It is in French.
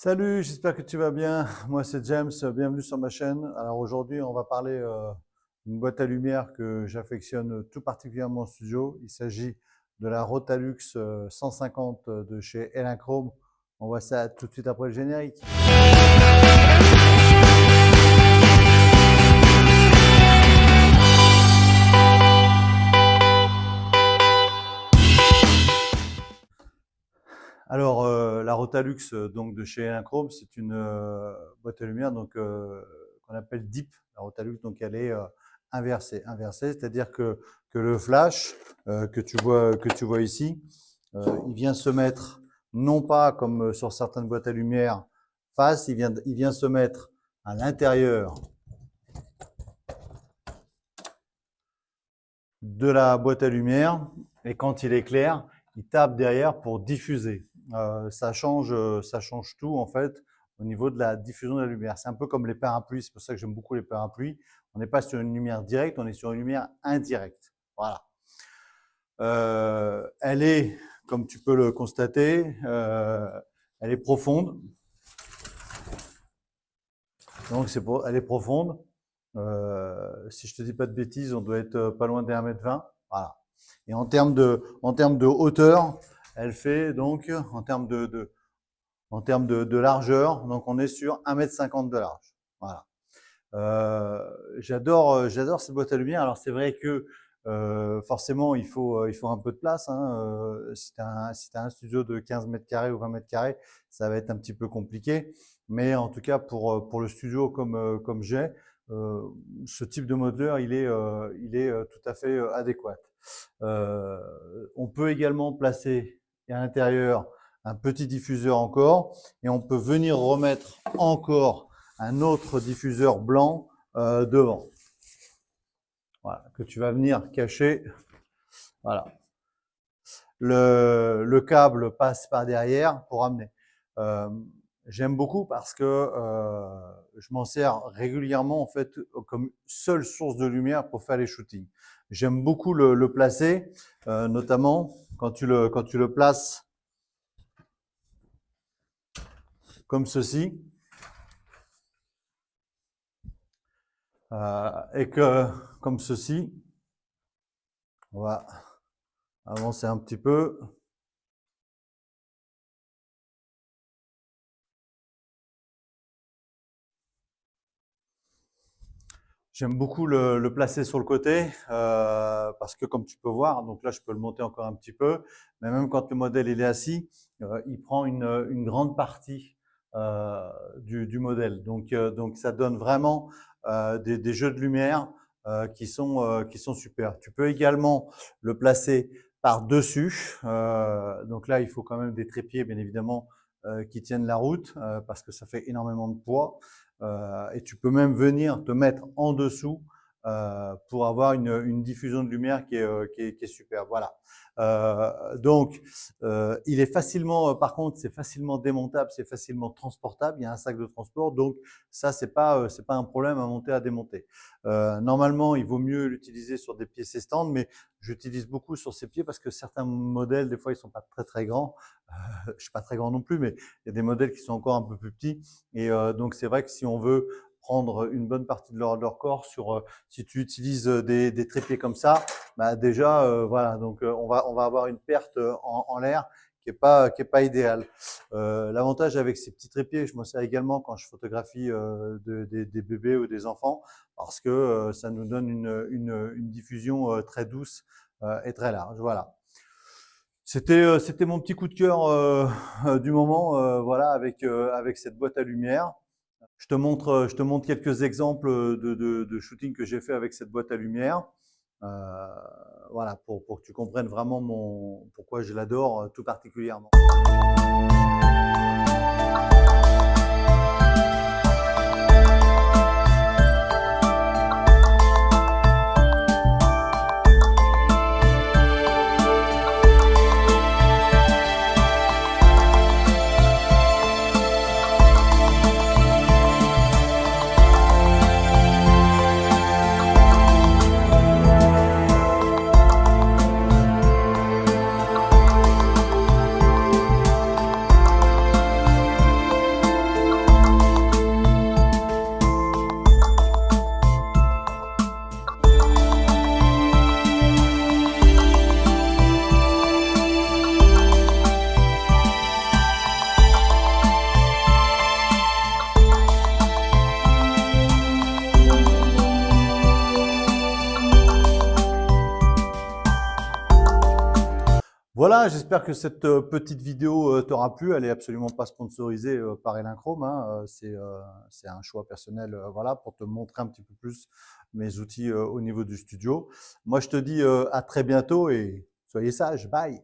Salut, j'espère que tu vas bien. Moi, c'est James. Bienvenue sur ma chaîne. Alors aujourd'hui, on va parler d'une boîte à lumière que j'affectionne tout particulièrement en studio. Il s'agit de la Rotalux 150 de chez Elinchrom. On voit ça tout de suite après le générique. Alors, la Rotalux donc de chez Elinchrom, c'est une boîte à lumière qu'on appelle Deep. La Rotalux, donc elle est inversée, c'est-à-dire que le flash que tu vois ici, il vient se mettre non pas comme sur certaines boîtes à lumière face, il vient se mettre à l'intérieur de la boîte à lumière, et quand il éclaire, il tape derrière pour diffuser. Ça change tout en fait au niveau de la diffusion de la lumière. C'est un peu comme les parapluies, c'est pour ça que j'aime beaucoup les parapluies. On n'est pas sur une lumière directe, on est sur une lumière indirecte. Voilà. Elle est, comme tu peux le constater, elle est profonde. Donc elle est profonde. Si je te dis pas de bêtises, on doit être pas loin des 1,20 m. Voilà. Et en termes de hauteur, elle fait donc, en termes de largeur, donc on est sur 1,50 m de large. Voilà. J'adore cette boîte à lumière. Alors c'est vrai que forcément il faut un peu de place. Si tu as un studio de 15 m² ou 20 m², ça va être un petit peu compliqué. Mais en tout cas pour le studio comme j'ai, ce type de modeleur, il est tout à fait adéquat. On peut également placer à l'intérieur un petit diffuseur encore, et on peut venir remettre encore un autre diffuseur blanc devant. Voilà, que tu vas venir cacher. Voilà. Le câble passe par derrière pour amener. J'aime beaucoup parce que je m'en sers régulièrement en fait comme seule source de lumière pour faire les shootings. J'aime beaucoup le placer, notamment quand tu le places comme ceci, et que comme ceci, on va avancer un petit peu. J'aime beaucoup le placer sur le côté parce que comme tu peux voir, donc là je peux le monter encore un petit peu, mais même quand le modèle il est assis, il prend une grande partie du modèle. Donc ça donne vraiment des jeux de lumière qui sont super. Tu peux également le placer par-dessus. Donc là il faut quand même des trépieds bien évidemment qui tiennent la route parce que ça fait énormément de poids. Et tu peux même venir te mettre en dessous pour avoir une diffusion de lumière qui est super. Voilà. Donc, il est facilement, par contre, c'est facilement démontable, c'est facilement transportable. Il y a un sac de transport, donc ça, c'est pas un problème à monter, à démonter. Normalement, il vaut mieux l'utiliser sur des pieds stands, mais j'utilise beaucoup sur ces pieds parce que certains modèles, des fois, ils sont pas très très grands. Je suis pas très grand non plus, mais il y a des modèles qui sont encore un peu plus petits. Et donc, c'est vrai que si on veut prendre une bonne partie de leur corps si tu utilises des trépieds comme ça, bah déjà voilà, donc on va avoir une perte en l'air qui est pas idéale. L'avantage avec ces petits trépieds, je m'en sers également quand je photographie des bébés ou des enfants, parce que ça nous donne une diffusion très douce et très large. Voilà. C'était mon petit coup de cœur du moment, voilà, avec cette boîte à lumière. Je te montre quelques exemples de shooting que j'ai fait avec cette boîte à lumière. Voilà, pour que tu comprennes vraiment pourquoi je l'adore tout particulièrement. Voilà, j'espère que cette petite vidéo t'aura plu. Elle est absolument pas sponsorisée par Elinchrom, hein. C'est un choix personnel, voilà, pour te montrer un petit peu plus mes outils au niveau du studio. Moi, je te dis à très bientôt et soyez sages. Bye.